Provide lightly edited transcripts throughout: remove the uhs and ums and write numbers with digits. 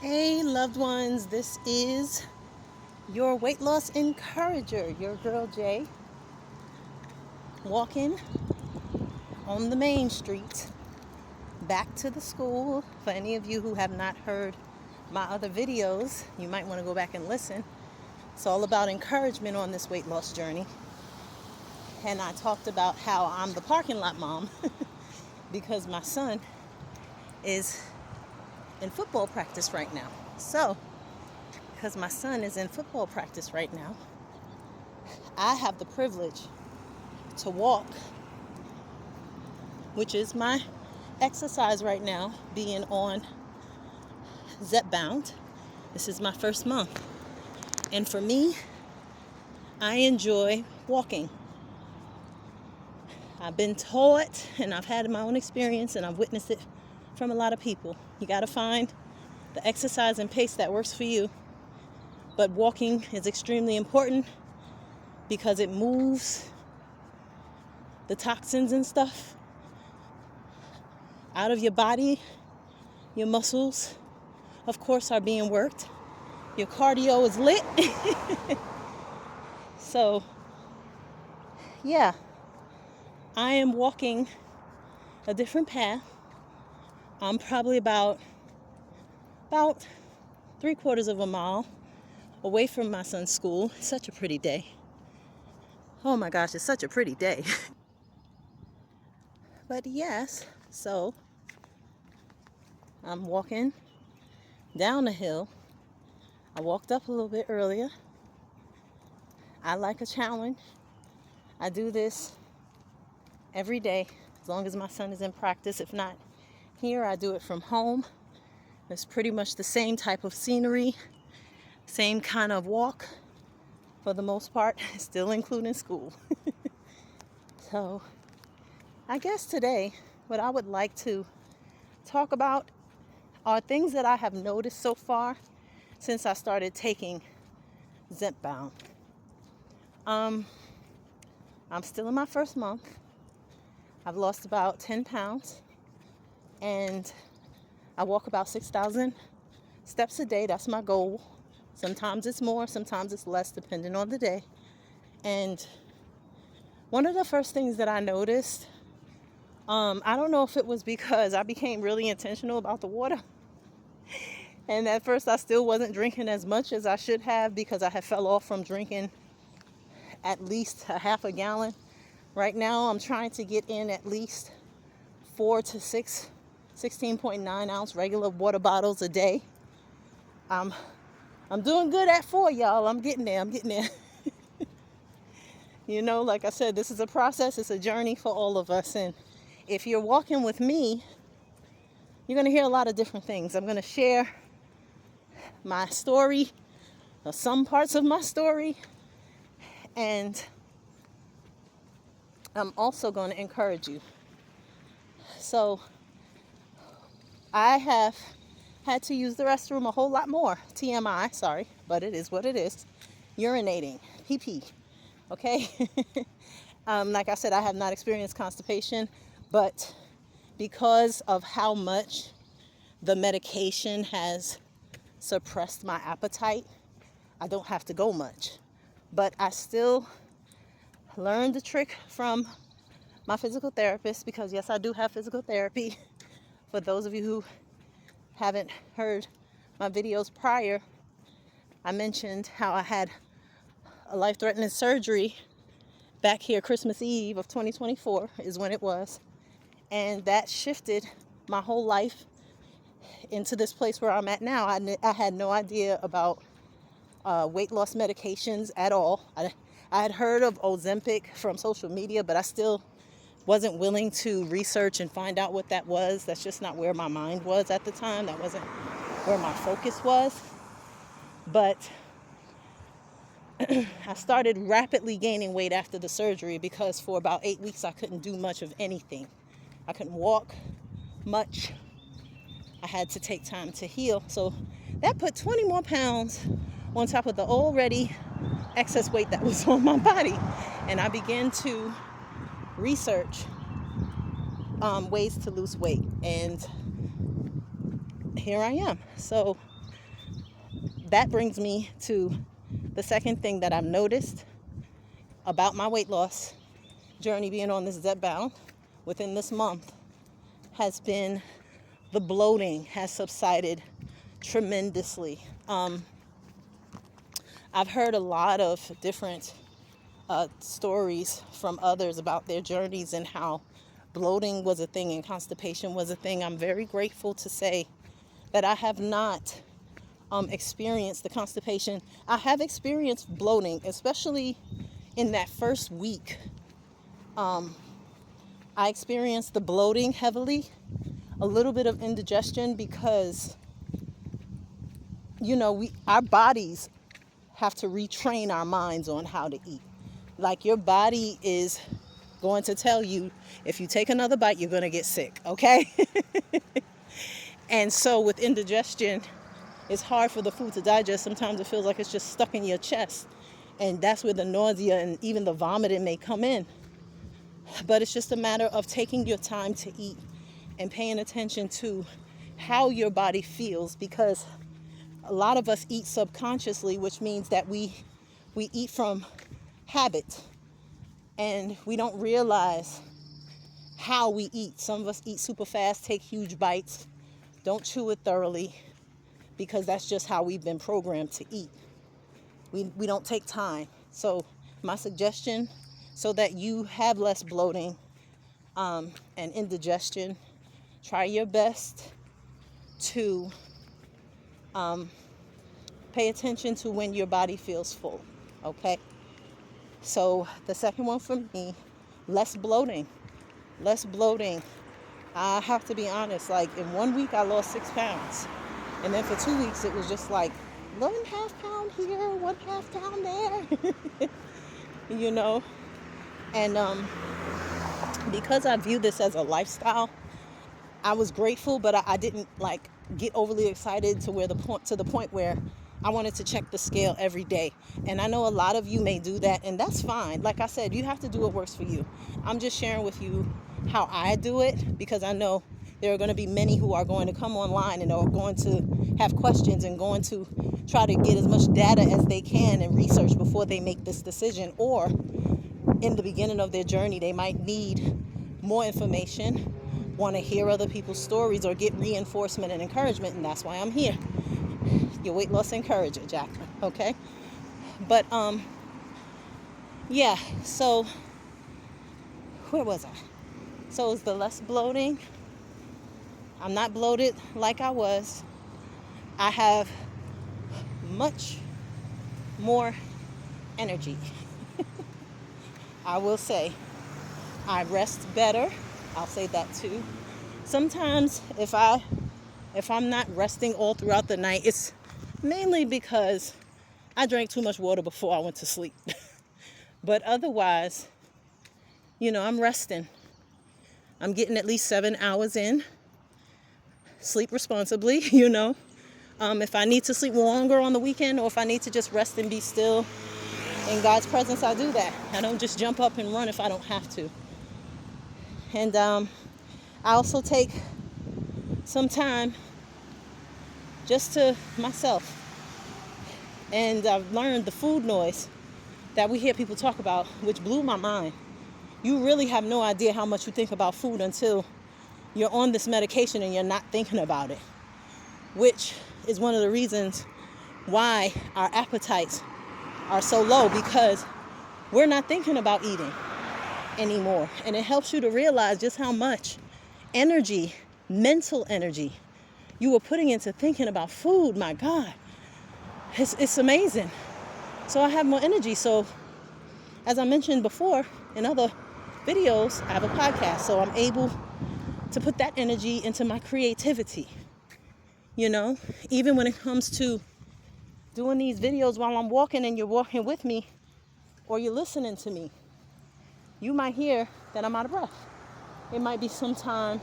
Hey, loved ones, this is your weight loss encourager, your girl Jay, walking on the main street back to the school. For any of you who have not heard my other videos, you might want to go back and listen. It's all about encouragement on this weight loss journey. And I talked about how I'm the parking lot mom because my son is in football practice right now. So, because my son is in football practice right now, I have the privilege to walk, which is my exercise right now, being on Zepbound. This is my first month. And for me, I enjoy walking. I've been taught and I've had my own experience and I've witnessed it from a lot of people. You got to find the exercise and pace that works for you. But walking is extremely important because it moves the toxins and stuff out of your body. Your muscles, of course, are being worked. Your cardio is lit. So, yeah, I am walking a different path. I'm probably about 3/4 of a mile away from my son's school. It's such a pretty day. Oh my gosh, it's such a pretty day. But yes, so I'm walking down the hill. I walked up a little bit earlier. I like a challenge. I do this every day as long as my son is in practice. If not here, I do it from home. It's pretty much the same type of scenery, same kind of walk for the most part, still including school. So I guess today what I would like to talk about are things that I have noticed so far since I started taking Zepbound. I'm still in my first month. I've lost about 10 pounds and I walk about 6,000 steps a day. That's my goal. Sometimes it's more, sometimes it's less, depending on the day. And one of the first things that I noticed, I don't know if it was because I became really intentional about the water. And at first I still wasn't drinking as much as I should have because I had fell off from drinking at least a half a gallon. Right now I'm trying to get in at least 4 to 6 16.9 ounce regular water bottles a day. I'm doing good at 4, y'all. I'm getting there. You know, like I said, this is a process. It's a journey for all of us. And if you're walking with me, you're going to hear a lot of different things. I'm going to share my story, or some parts of my story, and I'm also going to encourage you. So I have had to use the restroom a whole lot more. TMI, sorry, but it is what it is. Urinating, pee-pee, okay? Like I said, I have not experienced constipation, but because of how much the medication has suppressed my appetite, I don't have to go much. But I still learned the trick from my physical therapist because, yes, I do have physical therapy. For those of you who haven't heard my videos prior, I mentioned how I had a life-threatening surgery back here Christmas Eve of 2024 is when it was. And that shifted my whole life into this place where I'm at now. I had no idea about weight loss medications at all. I had heard of Ozempic from social media, but I still wasn't willing to research and find out what that was. That's just not where my mind was at the time. That wasn't where my focus was. But I started rapidly gaining weight after the surgery because for about 8 weeks I couldn't do much of anything. I couldn't walk much. I had to take time to heal. So that put 20 more pounds on top of the already excess weight that was on my body. And I began to research ways to lose weight. And here I am. So that brings me to the second thing that I've noticed about my weight loss journey, being on this Zepbound within this month, has been the bloating has subsided tremendously. I've heard a lot of different stories from others about their journeys and how bloating was a thing and constipation was a thing. I'm very grateful to say that I have not experienced the constipation. I have experienced bloating, especially in that first week. I experienced the bloating heavily, a little bit of indigestion because, our bodies have to retrain our minds on how to eat. Like, your body is going to tell you, if you take another bite, you're going to get sick, okay? And so with indigestion, it's hard for the food to digest. Sometimes it feels like it's just stuck in your chest. And that's where the nausea and even the vomiting may come in. But it's just a matter of taking your time to eat and paying attention to how your body feels, because a lot of us eat subconsciously, which means that we eat from habit and we don't realize how we eat. Some of us eat super fast, take huge bites, don't chew it thoroughly, because that's just how we've been programmed to eat. We don't take time. So my suggestion, so that you have less bloating and indigestion, try your best to pay attention to when your body feels full, okay? So the second one for me, less bloating. Less bloating. I have to be honest, like in 1 week I lost 6 pounds. And then for 2 weeks it was just like 1.5 pound here, 1.5 pound there. And because I view this as a lifestyle, I was grateful, but I didn't like get overly excited to the point where I wanted to check the scale every day. And I know a lot of you may do that, and that's fine. Like I said, you have to do what works for you. I'm just sharing with you how I do it, because I know there are going to be many who are going to come online and are going to have questions and going to try to get as much data as they can and research before they make this decision. Or in the beginning of their journey, they might need more information, want to hear other people's stories, or get reinforcement and encouragement, and that's why I'm here. Your weight loss encourager, Jacqueline, okay? But, yeah, so, where was I? So it's the less bloating. I'm not bloated like I was. I have much more energy. I will say, I rest better. I'll say that too. Sometimes if I'm not resting all throughout the night, it's mainly because I drank too much water before I went to sleep. But otherwise, I'm resting. I'm getting at least 7 hours in. Sleep responsibly, If I need to sleep longer on the weekend, or if I need to just rest and be still in God's presence, I do that. I don't just jump up and run if I don't have to. And I also take some time just to myself. And I've learned the food noise that we hear people talk about, which blew my mind. You really have no idea how much you think about food until you're on this medication and you're not thinking about it, which is one of the reasons why our appetites are so low, because we're not thinking about eating anymore. And it helps you to realize just how much energy, mental energy, you were putting into thinking about food. My God, it's amazing. So I have more energy. So as I mentioned before in other videos, I have a podcast, so I'm able to put that energy into my creativity. Even when it comes to doing these videos while I'm walking and you're walking with me, or you're listening to me, you might hear that I'm out of breath. It might be some time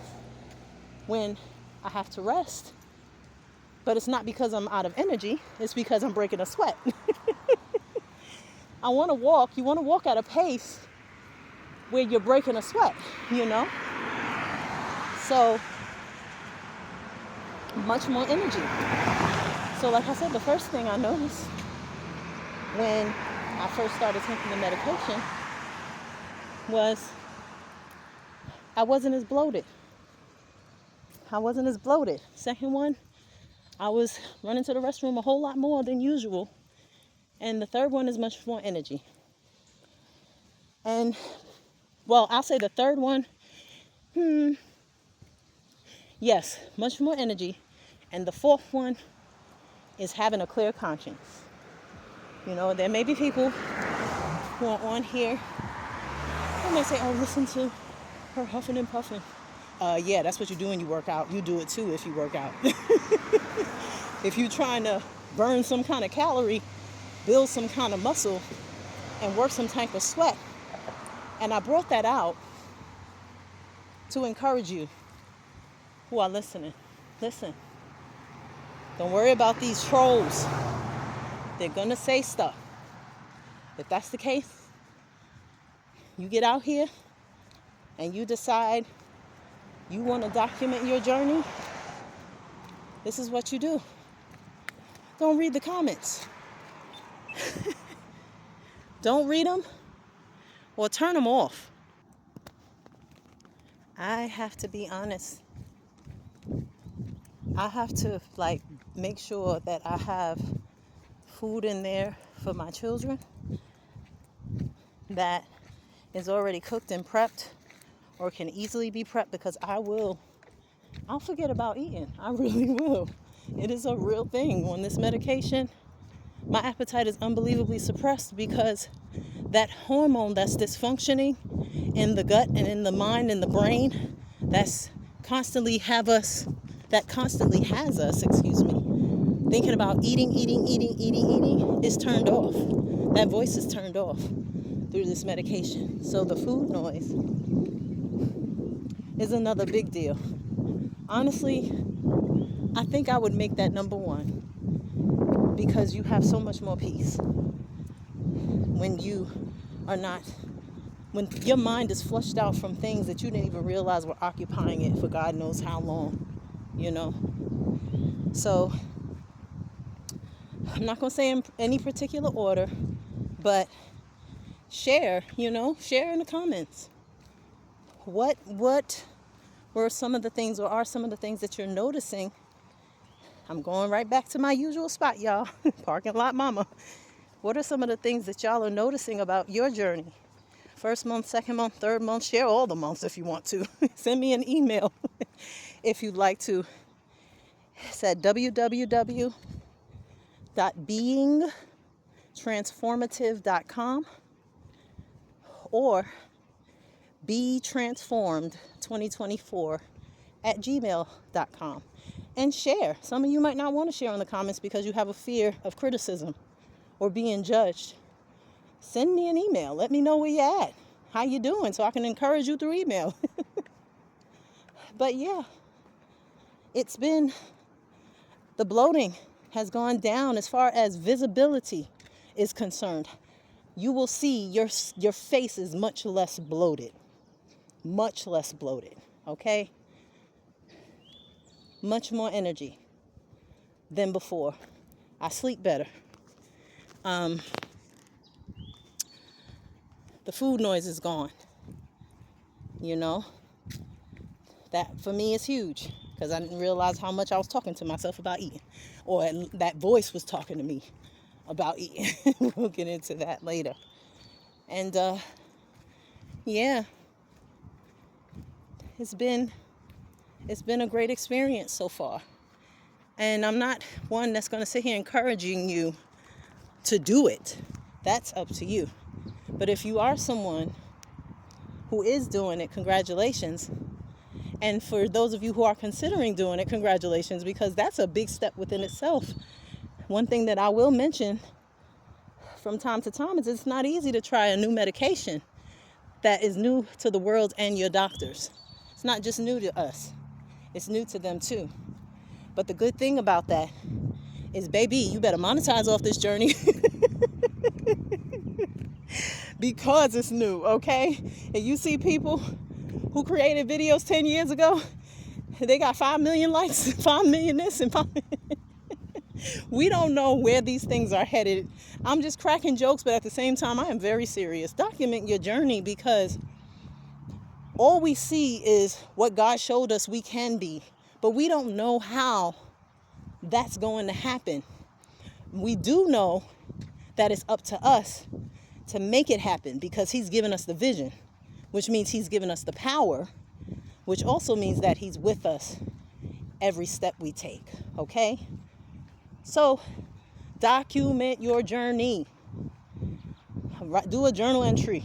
when I have to rest, but it's not because I'm out of energy, it's because I'm breaking a sweat. You want to walk at a pace where you're breaking a sweat, So, much more energy. So like I said, the first thing I noticed when I first started taking the medication was I wasn't as bloated. Second one, I was running to the restroom a whole lot more than usual. And the third one is much more energy. And, well, I'll say the third one, yes, much more energy. And the fourth one is having a clear conscience. You know, there may be people who are on here who may say, oh, listen to her huffing and puffing. Yeah, that's what you do when you work out. You do it too if you work out. If you're trying to burn some kind of calorie, build some kind of muscle, and work some type of sweat. And I brought that out to encourage you who are listening. Listen. Don't worry about these trolls. They're going to say stuff. If that's the case, you get out here and you decide you want to document your journey, this is what you do. Don't read the comments. Don't read them or turn them off. I have to be honest. I have to make sure that I have food in there for my children that is already cooked and prepped or can easily be prepped, because I'll forget about eating. I really will. It is a real thing. On this medication, my appetite is unbelievably suppressed because that hormone that's dysfunctioning in the gut and in the mind and the brain that constantly has us, thinking about eating is turned off. That voice is turned off through this medication. So the food noise is another big deal. Honestly, I think I would make that number one, because you have so much more peace when when your mind is flushed out from things that you didn't even realize were occupying it for God knows how long, you know. So I'm not going to say in any particular order, but share in the comments. What were some of the things, or are some of the things that you're noticing? I'm going right back to my usual spot, y'all. Parking lot mama. What are some of the things that y'all are noticing about your journey? First month, second month, third month. Share all the months if you want to. Send me an email if you'd like to. It's at www.beingtransformative.com or betransformed2024@gmail.com. And share. Some of you might not want to share in the comments because you have a fear of criticism or being judged. Send me an email. Let me know where you're at. How you doing? So I can encourage you through email. But yeah, the bloating has gone down as far as visibility is concerned. You will see your face is much less bloated. Much less bloated. Okay? Much more energy than before. I sleep better. The food noise is gone. You know? That for me is huge, because I didn't realize how much I was talking to myself about eating, or that voice was talking to me about eating. We'll get into that later. And yeah, it's been a great experience so far. And I'm not one that's going to sit here encouraging you to do it. That's up to you. But if you are someone who is doing it, congratulations. And for those of you who are considering doing it, congratulations, because that's a big step within itself. One thing that I will mention from time to time is it's not easy to try a new medication that is new to the world and your doctors. It's not just new to us. It's new to them too. But the good thing about that is, baby, you better monetize off this journey. Because it's new, okay? And you see people who created videos 10 years ago, they got 5 million likes, 5 million this and 5 million. We don't know where these things are headed. I'm just cracking jokes, but at the same time, I am very serious. Document your journey, because all we see is what God showed us we can be, but we don't know how that's going to happen. We do know that it's up to us to make it happen, because he's given us the vision, which means he's given us the power, which also means that he's with us every step we take, okay? So document your journey. Do a journal entry.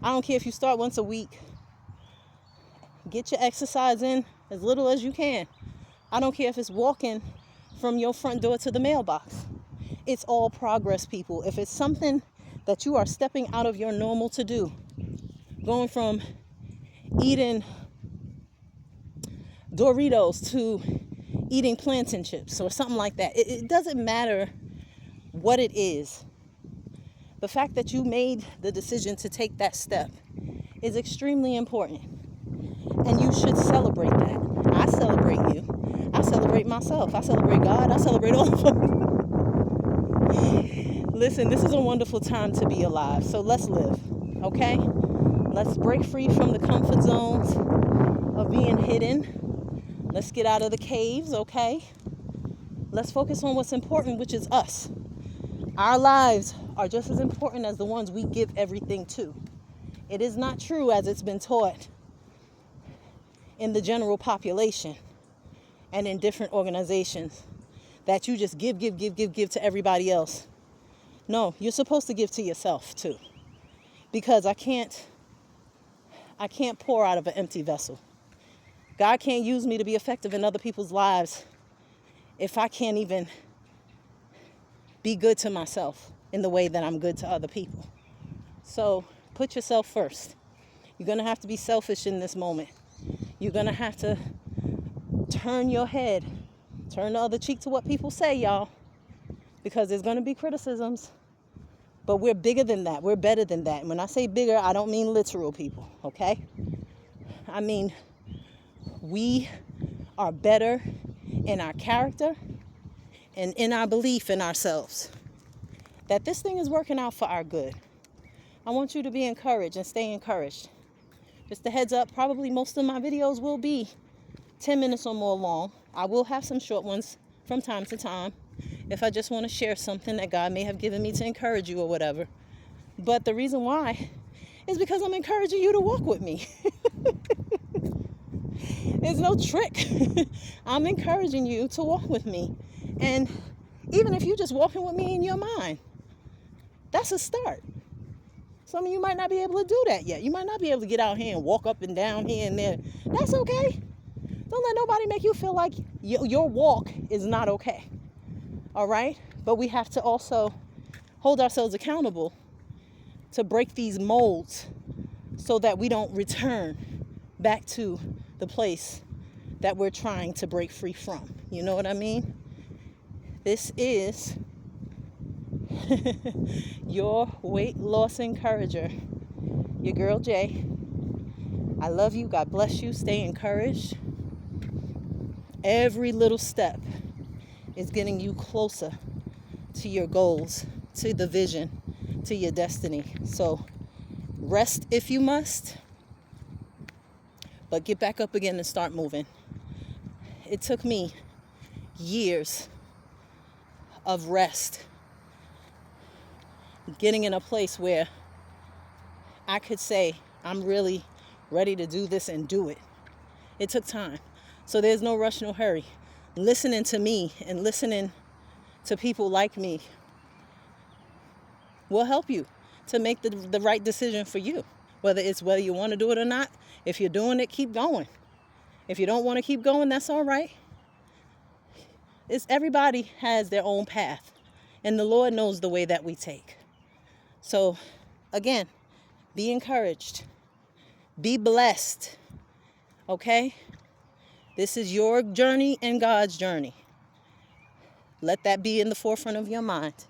I don't care if you start once a week. Get your exercise in as little as you can. I don't care if it's walking from your front door to the mailbox. It's all progress, people. If it's something that you are stepping out of your normal to do, going from eating Doritos to eating plantain chips or something like that, it doesn't matter what it is. The fact that you made the decision to take that step is extremely important, and you should celebrate that. I celebrate you. I celebrate myself. I celebrate God. I celebrate all of them. Listen, this is a wonderful time to be alive, so let's live, okay? Let's break free from the comfort zones of being hidden. Let's get out of the caves, okay? Let's focus on what's important, which is us. Our lives are just as important as the ones we give everything to. It is not true, as it's been taught in the general population and in different organizations, that you just give to everybody else. No, you're supposed to give to yourself too. Because I can't pour out of an empty vessel. God can't use me to be effective in other people's lives if I can't even be good to myself in the way that I'm good to other people. So put yourself first. You're going to have to be selfish in this moment. You're going to have to turn your head, turn the other cheek to what people say, y'all. Because there's going to be criticisms. But we're bigger than that. We're better than that. And when I say bigger, I don't mean literal, people, okay? I mean, we are better in our character and in our belief in ourselves, that this thing is working out for our good. I want you to be encouraged and stay encouraged. Just a heads up, probably most of my videos will be 10 minutes or more long. I will have some short ones from time to time if I just want to share something that God may have given me to encourage you or whatever. But the reason why is because I'm encouraging you to walk with me. There's no trick. I'm encouraging you to walk with me. And even if you're just walking with me in your mind, that's a start. Some of you might not be able to do that yet. You might not be able to get out here and walk up and down here and there. That's okay. Don't let nobody make you feel like your walk is not okay. All right? But we have to also hold ourselves accountable to break these molds so that we don't return back to the place that we're trying to break free from. You know what I mean? This is your weight loss encourager, your girl Jay. I love you. God bless you. Stay encouraged. Every little step is getting you closer to your goals, to the vision, to your destiny. So rest if you must, but get back up again and start moving. It took me years of rest, getting in a place where I could say, I'm really ready to do this and do it. It took time. So there's no rush, no hurry. Listening to me and listening to people like me will help you to make the right decision for you. Whether you want to do it or not. If you're doing it, keep going. If you don't want to keep going, that's all right. Everybody has their own path, and the Lord knows the way that we take. So, again, be encouraged. Be blessed. Okay? This is your journey and God's journey. Let that be in the forefront of your mind.